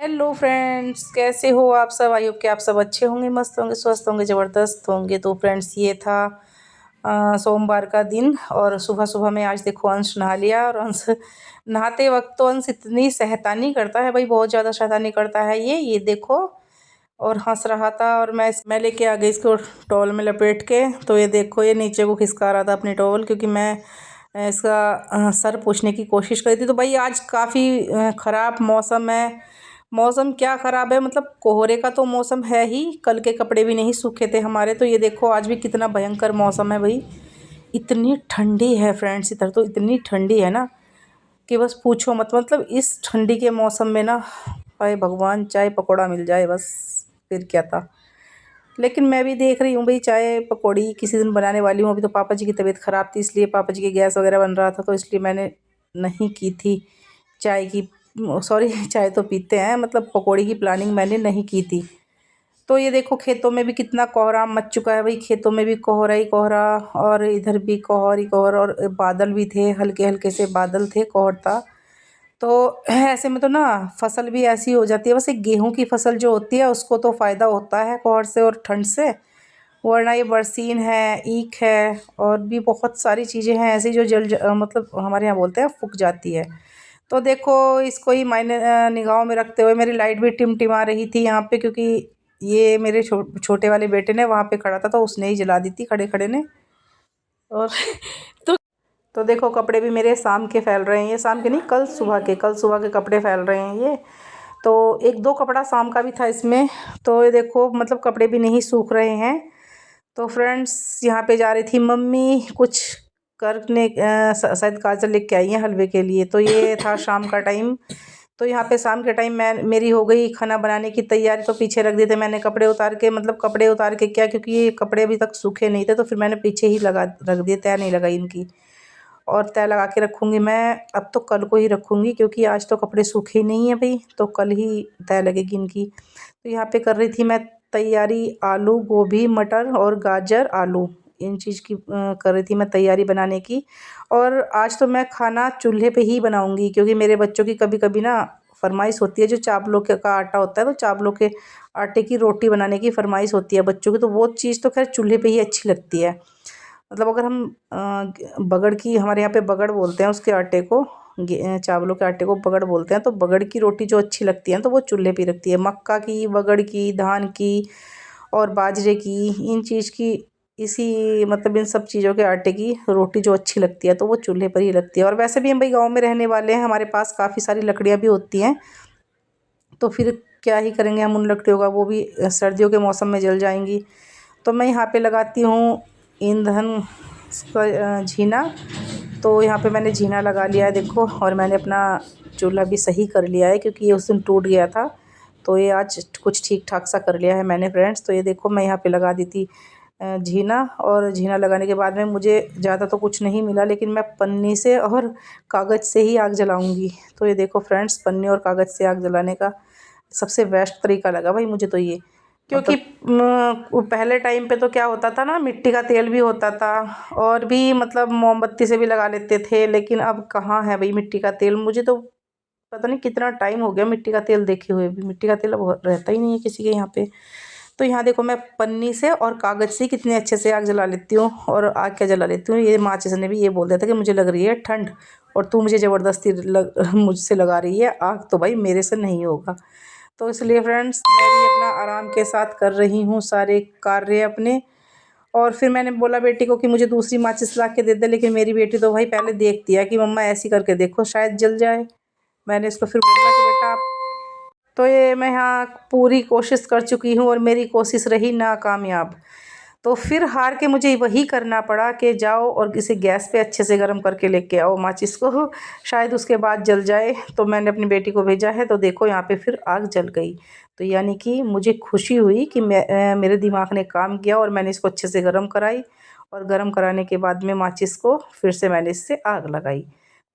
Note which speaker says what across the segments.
Speaker 1: Hello friends, कैसे हो आप सब। आई होप कि आप सब अच्छे होंगे, मस्त होंगे, स्वस्थ होंगे, ज़बरदस्त होंगे। तो फ्रेंड्स, ये था सोमवार का दिन और सुबह सुबह में आज देखो अंश नहा लिया। और अंश नहाते वक्त तो अंश इतनी शैतानी करता है भाई, बहुत ज़्यादा शैतानी करता है ये देखो। और हंस रहा था और मैं लेके आ गई इसको टॉवल में लपेट के। तो ये देखो, ये नीचे को खिसका रहा था अपनी टॉवल, क्योंकि मैं इसका सर पूछने की कोशिश करी थी। तो भाई आज काफ़ी ख़राब मौसम है। मौसम क्या ख़राब है, मतलब कोहरे का तो मौसम है ही। कल के कपड़े भी नहीं सूखे थे हमारे। तो ये देखो आज भी कितना भयंकर मौसम है भाई। इतनी ठंडी है फ्रेंड्स, इधर तो इतनी ठंडी है ना कि बस पूछो मत। मतलब इस ठंडी के मौसम में ना, हाय भगवान, चाय पकौड़ा मिल जाए बस, फिर क्या था। लेकिन मैं भी देख रही हूँ भाई, चाय पकौड़ी किसी दिन बनाने वाली हूँ। अभी तो पापा जी की तबीयत ख़राब थी, इसलिए पापा जी की गैस वगैरह बन रहा था, तो इसलिए मैंने नहीं की थी चाय की। सॉरी, चाय तो पीते हैं, मतलब पकौड़ी की प्लानिंग मैंने नहीं की थी। तो ये देखो खेतों में भी कितना कोहरा मच चुका है भाई। खेतों में भी कोहरा ही कोहरा, और इधर भी कोहर ही कोहर, और बादल भी थे, हल्के हल्के से बादल थे, कोहर था। तो ऐसे में तो ना फसल भी ऐसी हो जाती है। बस एक गेहूं की फसल जो होती है उसको तो फ़ायदा होता है कोहर से और ठंड से, वरना ये बरसीन है, ईख है, और भी बहुत सारी चीज़ें हैं ऐसी जो मतलब हमारे यहाँ बोलते हैं फूक जाती है। तो देखो इसको ही मायने निगाहों में रखते हुए मेरी लाइट भी टिमटिमा रही थी यहाँ पे, क्योंकि ये मेरे छोटे वाले बेटे ने वहाँ पे खड़ा था, तो उसने ही जला दी थी खड़े खड़े ने। और तो तो देखो कपड़े भी मेरे शाम के फैल रहे हैं। ये शाम के नहीं, कल सुबह के कपड़े फैल रहे हैं ये। तो एक दो कपड़ा शाम का भी था इसमें। तो ये देखो मतलब कपड़े भी नहीं सूख रहे हैं। तो फ्रेंड्स, यहाँ पे जा रही थी मम्मी कुछ करने, शायद काजल लेके आई हैं हलवे के लिए। तो ये था शाम का टाइम। तो यहाँ पे शाम के टाइम मैं मेरी हो गई खाना बनाने की तैयारी। तो पीछे रख दिए थे मैंने कपड़े उतार के, मतलब कपड़े उतार के क्या, क्योंकि ये कपड़े अभी तक सूखे नहीं थे, तो फिर मैंने पीछे ही लगा रख दिए, तय नहीं लगाई इनकी। और तय लगा के रखूँगी मैं, अब तो कल को ही रखूँगी, क्योंकि आज तो कपड़े सूखे ही नहीं हैं भाई, तो कल ही तय लगेगी इनकी। तो यहाँ पे कर रही थी मैं तैयारी, आलू गोभी मटर और गाजर आलू, इन चीज़ की कर रही थी मैं तैयारी बनाने की। और आज तो मैं खाना चूल्हे पे ही बनाऊँगी, क्योंकि मेरे बच्चों की कभी कभी ना फरमाइश होती है, जो चावलों के का आटा होता है, तो चावलों के आटे की रोटी बनाने की फरमाइश होती है बच्चों की। तो वो चीज़ तो खैर चूल्हे पे ही अच्छी लगती है। मतलब अगर हम बगड़ की, हमारे यहाँ पे बगड़ बोलते हैं उसके आटे को, चावलों के आटे को बगड़ बोलते हैं। तो बगड़ की रोटी जो अच्छी लगती है तो वो चूल्हे पे रखती है। मक्का की, बगड़ की, धान की और बाजरे की, इन चीज़ की, इसी मतलब इन सब चीज़ों के आटे की रोटी जो अच्छी लगती है तो वो चूल्हे पर ही लगती है। और वैसे भी हम भाई गाँव में रहने वाले हैं, हमारे पास काफ़ी सारी लकड़ियाँ भी होती हैं। तो फिर क्या ही करेंगे हम उन लकड़ियों का, वो भी सर्दियों के मौसम में जल जाएंगी। तो मैं यहाँ पे लगाती हूँ ईंधन का झीना। तो यहाँ पे मैंने झीना लगा लिया है देखो, और मैंने अपना चूल्हा भी सही कर लिया है, क्योंकि ये उस दिन टूट गया था। तो ये आज कुछ ठीक ठाक सा कर लिया है मैंने फ्रेंड्स। तो ये देखो मैं यहाँ पे लगा दी थी झीना। और झीना लगाने के बाद में मुझे ज़्यादा तो कुछ नहीं मिला, लेकिन मैं पन्नी से और कागज़ से ही आग जलाऊँगी। तो ये देखो फ्रेंड्स, पन्नी और कागज़ से आग जलाने का सबसे बेस्ट तरीका लगा भाई मुझे तो ये। क्योंकि पहले टाइम पे तो क्या होता था ना, मिट्टी का तेल भी होता था, और भी मतलब मोमबत्ती से भी लगा लेते थे। लेकिन अब कहाँ है भाई मिट्टी का तेल। मुझे तो पता नहीं कितना टाइम हो गया मिट्टी का तेल देखे हुए भी, मिट्टी का तेल अब रहता ही नहीं है किसी के यहाँ पे। तो यहाँ देखो मैं पन्नी से और कागज़ से कितने अच्छे से आग जला लेती हूँ। और आग क्या जला लेती हूँ, ये माचिस ने भी ये बोल दिया था कि मुझे लग रही है ठंड, और तू मुझे ज़बरदस्ती मुझसे लगा रही है आग, तो भाई मेरे से नहीं होगा। तो इसलिए फ्रेंड्स, मैं भी अपना आराम के साथ कर रही हूँ सारे कार्य अपने। और फिर मैंने बोला बेटी को कि मुझे दूसरी माचिस ला के दे दे, लेकिन मेरी बेटी तो भाई पहले देखती है कि मम्मा ऐसी करके देखो शायद जल जाए। मैंने इसको फिर बोला कि बेटा आप, तो ये मैं यहाँ पूरी कोशिश कर चुकी हूँ और मेरी कोशिश रही नाकामयाब। तो फिर हार के मुझे वही करना पड़ा कि जाओ और किसी गैस पे अच्छे से गर्म करके लेके आओ माचिस को, शायद उसके बाद जल जाए। तो मैंने अपनी बेटी को भेजा है, तो देखो यहाँ पे फिर आग जल गई। तो यानी कि मुझे खुशी हुई कि मेरे दिमाग ने काम किया और मैंने इसको अच्छे से गर्म कराई। और गर्म कराने के बाद में माचिस को फिर से मैंने इससे आग लगाई।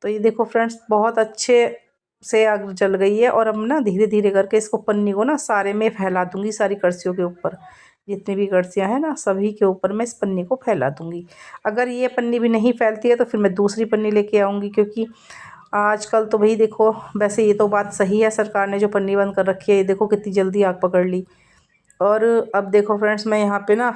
Speaker 1: तो ये देखो फ्रेंड्स, बहुत अच्छे से आग जल गई है। और अब ना धीरे धीरे करके इसको, पन्नी को ना सारे में फैला दूंगी, सारी कड़छियों के ऊपर, जितनी भी कड़छियाँ हैं ना सभी के ऊपर मैं इस पन्नी को फैला दूंगी। अगर ये पन्नी भी नहीं फैलती है तो फिर मैं दूसरी पन्नी लेके आऊँगी, क्योंकि आजकल तो भाई देखो, वैसे ये तो बात सही है, सरकार ने जो पन्नी बंद कर रखी है, ये देखो कितनी जल्दी आग पकड़ ली। और अब देखो फ्रेंड्स, मैं यहाँ पे ना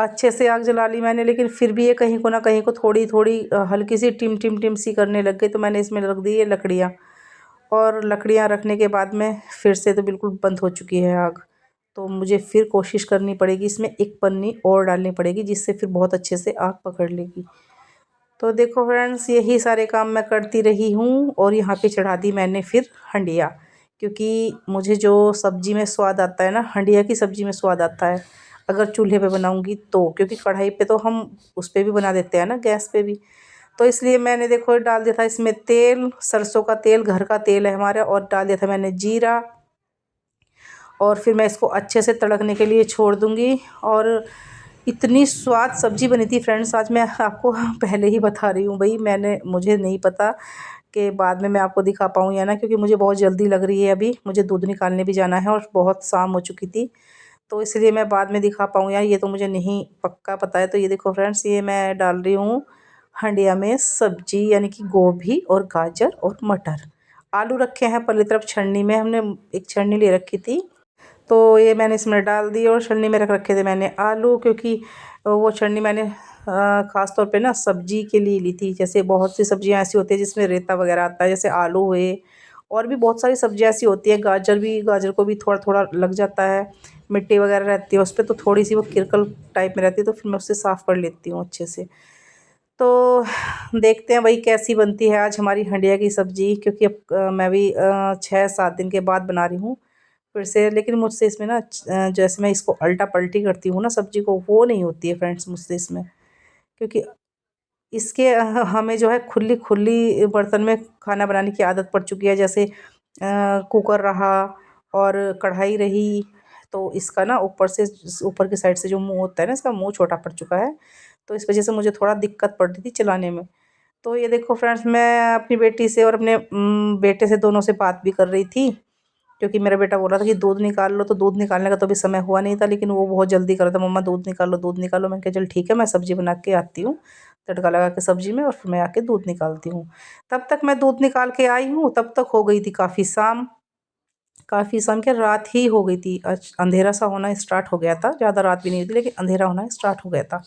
Speaker 1: अच्छे से आग जला ली मैंने, लेकिन फिर भी ये कहीं को ना कहीं को थोड़ी थोड़ी हल्की सी टिम टिम टिम सी करने लग गई। तो मैंने इसमें रख दी ये लकड़ियाँ, और लकड़ियाँ रखने के बाद में फिर से तो बिल्कुल बंद हो चुकी है आग। तो मुझे फिर कोशिश करनी पड़ेगी, इसमें एक पन्नी और डालनी पड़ेगी, जिससे फिर बहुत अच्छे से आग पकड़ लेगी। तो देखो फ्रेंड्स, यही सारे काम मैं करती रही हूँ, और यहाँ पे चढ़ा दी मैंने फिर हंडिया, क्योंकि मुझे जो सब्ज़ी में स्वाद आता है ना, हंडिया की सब्ज़ी में स्वाद आता है अगर चूल्हे पे बनाऊँगी तो, क्योंकि कढ़ाई पे तो हम उस पे भी बना देते हैं ना, गैस पे भी। तो इसलिए मैंने देखो डाल दिया था इसमें तेल, सरसों का तेल, घर का तेल है हमारा, और डाल दिया था मैंने जीरा। और फिर मैं इसको अच्छे से तड़कने के लिए छोड़ दूँगी। और इतनी स्वाद सब्ज़ी बनी थी फ्रेंड्स, आज मैं आपको पहले ही बता रही हूँ भाई, मुझे नहीं पता कि बाद में मैं आपको दिखा पाऊँ या ना, क्योंकि मुझे बहुत जल्दी लग रही है, अभी मुझे दूध निकालने भी जाना है और बहुत शाम हो चुकी थी। तो इसलिए मैं बाद में दिखा पाऊँ या ये तो मुझे नहीं पक्का पता है। तो ये देखो फ्रेंड्स, ये मैं डाल रही हूँ हंडिया में सब्ज़ी, यानी कि गोभी और गाजर और मटर। आलू रखे हैं पहले तरफ छन्नी में, हमने एक छन्नी ले रखी थी, तो ये मैंने इसमें डाल दी। और छन्नी में रख रखे थे मैंने आलू, क्योंकि वो छन्नी मैंने ख़ास तौर पे ना सब्ज़ी के लिए ली थी। जैसे बहुत सी सब्ज़ियाँ ऐसी होती है जिसमें रेता वगैरह आता है, जैसे आलू हुए, और भी बहुत सारी सब्ज़ियाँ ऐसी होती है, गाजर को भी थोड़ा थोड़ा लग जाता है, मिट्टी वगैरह रहती है उस पर, तो थोड़ी सी वो किरकल टाइप में रहती है, तो फिर मैं उससे साफ़ कर लेती हूँ अच्छे से। तो देखते हैं भाई कैसी बनती है आज हमारी हंडिया की सब्ज़ी, क्योंकि अब मैं भी 6-7 दिन के बाद बना रही हूँ फिर से। लेकिन मुझसे इसमें ना जैसे मैं इसको अल्टा पल्टी करती हूँ ना सब्ज़ी को, वो नहीं होती है फ्रेंड्स मुझसे इसमें, क्योंकि इसके हमें जो है खुली खुली बर्तन में खाना बनाने की आदत पड़ चुकी है। जैसे कुकर रहा और कढ़ाई रही, तो इसका ना ऊपर से, ऊपर की साइड से जो मुंह होता है ना, इसका मुंह छोटा पड़ चुका है, तो इस वजह से मुझे थोड़ा दिक्कत पड़ रही थी चलाने में। तो ये देखो फ्रेंड्स, मैं अपनी बेटी से और अपने बेटे से दोनों से बात भी कर रही थी, क्योंकि मेरा बेटा बोल रहा था कि दूध निकाल लो, तो दूध निकालने का तो अभी समय हुआ नहीं था, लेकिन वो बहुत जल्दी कर रहा था, मम्मा दूध निकालो दूध निकालो। मैंने कहा चल ठीक है, मैं सब्ज़ी बना के आती हूँ, तड़का लगा के सब्ज़ी में, और फिर मैं आके दूध निकालती हूँ। तब तक मैं दूध निकाल के आई हूँ, तब तक हो गई थी काफ़ी शाम, क्या रात ही हो गई थी। अंधेरा सा होना स्टार्ट हो गया था, ज़्यादा रात भी नहीं हुई थी, लेकिन अंधेरा होना स्टार्ट हो गया था।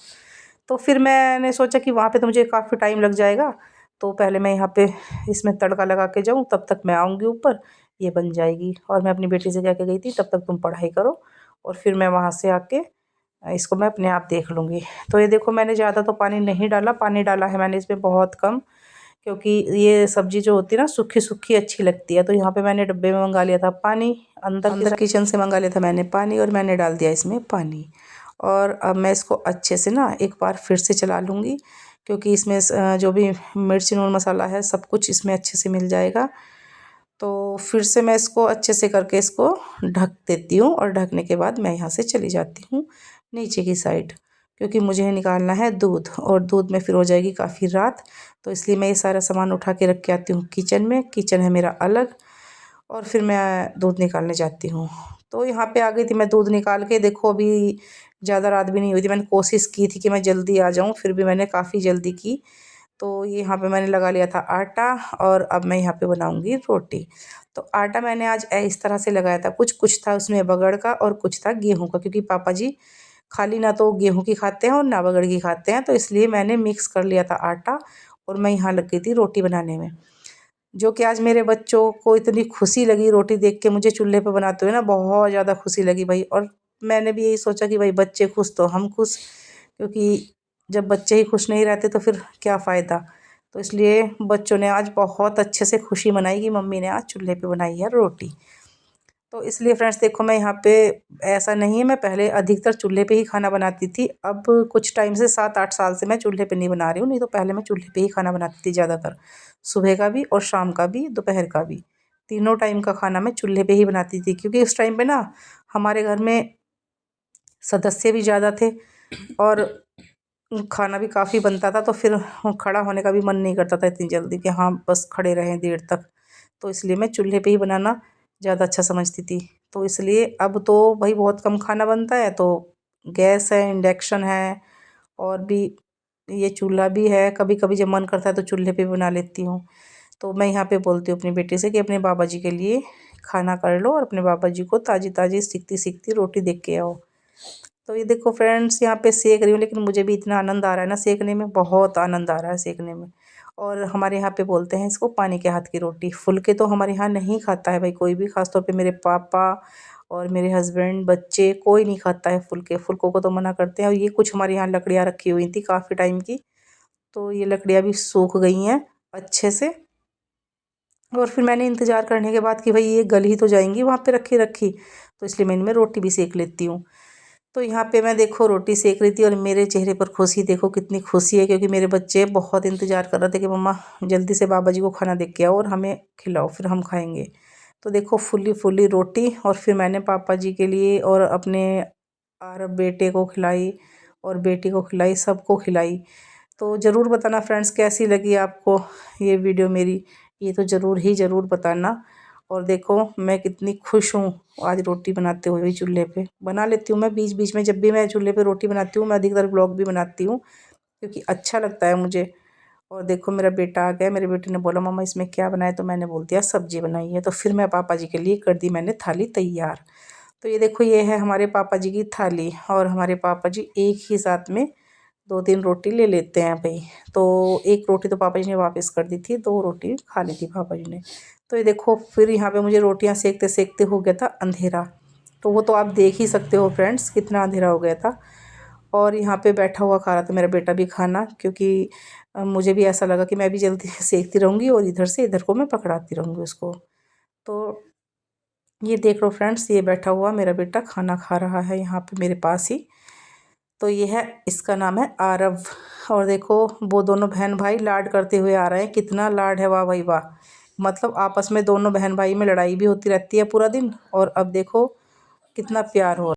Speaker 1: तो फिर मैंने सोचा कि वहाँ पे तो मुझे काफ़ी टाइम लग जाएगा, तो पहले मैं यहाँ पे इसमें तड़का लगा के जाऊँ, तब तक मैं आऊँगी ऊपर, ये बन जाएगी। और मैं अपनी बेटी से कह के गई थी, तब तक तुम पढ़ाई करो, और फिर मैं वहाँ से आके इसको मैं अपने आप देख लूँगी। तो ये देखो, मैंने ज़्यादा तो पानी नहीं डाला, पानी डाला है मैंने इसमें बहुत कम, क्योंकि ये सब्ज़ी जो होती है ना सूखी सूखी अच्छी लगती है। तो यहाँ पे मैंने डब्बे में मंगा लिया था पानी, अंदर किचन से मंगा लिया था मैंने पानी, और मैंने डाल दिया इसमें पानी। और अब मैं इसको अच्छे से ना एक बार फिर से चला लूँगी, क्योंकि इसमें जो भी मिर्ची नून मसाला है सब कुछ इसमें अच्छे से मिल जाएगा। तो फिर से मैं इसको अच्छे से करके इसको ढक देती हूँ, और ढकने के बाद मैं यहाँ से चली जाती हूँ नीचे की साइड, क्योंकि मुझे निकालना है दूध, और दूध में फिर हो जाएगी काफ़ी रात। तो इसलिए मैं ये सारा सामान उठा के रख के आती हूँ किचन में, किचन है मेरा अलग, और फिर मैं दूध निकालने जाती हूँ। तो यहाँ पे आ गई थी मैं दूध निकाल के। देखो अभी ज़्यादा रात भी नहीं हुई थी, मैंने कोशिश की थी कि मैं जल्दी आ जाऊँ, फिर भी मैंने काफ़ी जल्दी की। तो ये यहाँ पे मैंने लगा लिया था आटा, और अब मैं यहाँ पे बनाऊँगी रोटी। तो आटा मैंने आज इस तरह से लगाया था, कुछ कुछ था उसमें बगड़ का और कुछ था गेहूँ का, क्योंकि पापा जी खाली ना तो गेहूँ की खाते हैं और ना बगड़ की खाते हैं, तो इसलिए मैंने मिक्स कर लिया था आटा, और मैं यहाँ लग गई थी रोटी बनाने में। जो कि आज मेरे बच्चों को इतनी खुशी लगी रोटी देख के, मुझे चूल्हे पे बनाते हुए ना बहुत ज़्यादा खुशी लगी भाई। और मैंने भी यही सोचा कि भाई बच्चे खुश तो हम खुश, क्योंकि जब बच्चे ही खुश नहीं रहते तो फिर क्या फ़ायदा। तो इसलिए बच्चों ने आज बहुत अच्छे से खुशी मनाई कि मम्मी ने आज चूल्हे पे बनाई है रोटी। तो इसलिए फ्रेंड्स देखो, मैं यहाँ पे, ऐसा नहीं है, मैं पहले अधिकतर चूल्हे पे ही खाना बनाती थी। अब कुछ टाइम से 7-8 साल से मैं चूल्हे पे नहीं बना रही हूँ, नहीं तो पहले मैं चूल्हे पे ही खाना बनाती थी ज़्यादातर। सुबह का भी और शाम का भी, दोपहर का भी, तीनों टाइम का खाना मैं चूल्हे पे ही बनाती थी, क्योंकि उस टाइम पे ना हमारे घर में सदस्य भी ज़्यादा थे, और खाना भी काफ़ी बनता था, तो फिर खड़ा होने का भी मन नहीं करता था इतनी जल्दी कि हाँ बस खड़े रहें देर तक। तो इसलिए मैं चूल्हे पे ही बनाना ज़्यादा अच्छा समझती थी। तो इसलिए अब तो भाई बहुत कम खाना बनता है, तो गैस है, इंडक्शन है, और भी ये चूल्हा भी है, कभी कभी जब मन करता है तो चूल्हे पे बना लेती हूँ। तो मैं यहाँ पे बोलती हूँ अपनी बेटी से कि अपने बाबा जी के लिए खाना कर लो और अपने बाबा जी को ताज़ी ताज़ी सिकती सिकती रोटी दे के आओ। तो ये देखो फ्रेंड्स, यहाँ पे सेक रही हूँ, लेकिन मुझे भी इतना आनंद आ रहा है ना सेकने में, बहुत आनंद आ रहा है सेकने में। और हमारे यहाँ पे बोलते हैं इसको पानी के हाथ की रोटी। फुलके तो हमारे यहाँ नहीं खाता है भाई कोई भी, ख़ासतौर पे मेरे पापा और मेरे हस्बैंड, बच्चे, कोई नहीं खाता है फुलके। फुलकों को तो मना करते हैं। और ये कुछ हमारे यहाँ लकड़ियाँ रखी हुई थी काफ़ी टाइम की, तो ये लकड़ियाँ भी सूख गई हैं अच्छे से। और फिर मैंने इंतज़ार करने के बाद कि भाई ये गल ही तो जाएंगी वहाँ पे रखी रखी, तो इसलिए मैं इनमें रोटी भी सेक लेती हूँ। तो यहाँ पे मैं देखो रोटी सेक रही थी और मेरे चेहरे पर खुशी देखो कितनी खुशी है, क्योंकि मेरे बच्चे बहुत इंतज़ार कर रहे थे कि मम्मा जल्दी से बाबा जी को खाना दे के आओ और हमें खिलाओ फिर हम खाएंगे। तो देखो फुल्ली फुल्ली रोटी, और फिर मैंने पापा जी के लिए और अपने और बेटे को खिलाई और बेटी को खिलाई, सबको खिलाई। तो ज़रूर बताना फ्रेंड्स कैसी लगी आपको ये वीडियो मेरी, ये तो ज़रूर बताना। और देखो मैं कितनी खुश हूँ आज रोटी बनाते हुए भी। चूल्हे पे बना लेती हूँ मैं बीच बीच में, जब भी मैं चूल्हे पे रोटी बनाती हूँ मैं अधिकतर ब्लॉग भी बनाती हूँ, क्योंकि अच्छा लगता है मुझे। और देखो मेरा बेटा आ गया, मेरे बेटे ने बोला मम्मा इसमें क्या बनाया, तो मैंने बोल दिया सब्जी बनाई है। तो फिर मैं पापा जी के लिए कर दी मैंने थाली तैयार। तो ये देखो ये है हमारे पापा जी की थाली, और हमारे पापा जी एक ही साथ में 2-3 रोटी ले लेते हैं भाई। तो एक रोटी तो पापा जी ने वापस कर दी थी, 2 रोटी खा ली थी पापा जी ने। तो ये देखो फिर यहाँ पे मुझे रोटियाँ सेकते सेकते हो गया था अंधेरा, तो वो तो आप देख ही सकते हो फ्रेंड्स कितना अंधेरा हो गया था। और यहाँ पे बैठा हुआ खा रहा था मेरा बेटा भी खाना, क्योंकि मुझे भी ऐसा लगा कि मैं भी जल्दी सेकती रहूँगी और इधर से इधर को मैं पकड़ाती रहूँगी उसको। तो ये देख लो फ्रेंड्स, ये बैठा हुआ मेरा बेटा खाना खा रहा है यहाँ पे मेरे पास ही। तो ये है, इसका नाम है आरव। और देखो वो दोनों बहन भाई लाड करते हुए आ रहे हैं, कितना लाड है वाह भाई वाह। मतलब आपस में दोनों बहन भाई में लड़ाई भी होती रहती है पूरा दिन, और अब देखो कितना प्यार हो रहा है।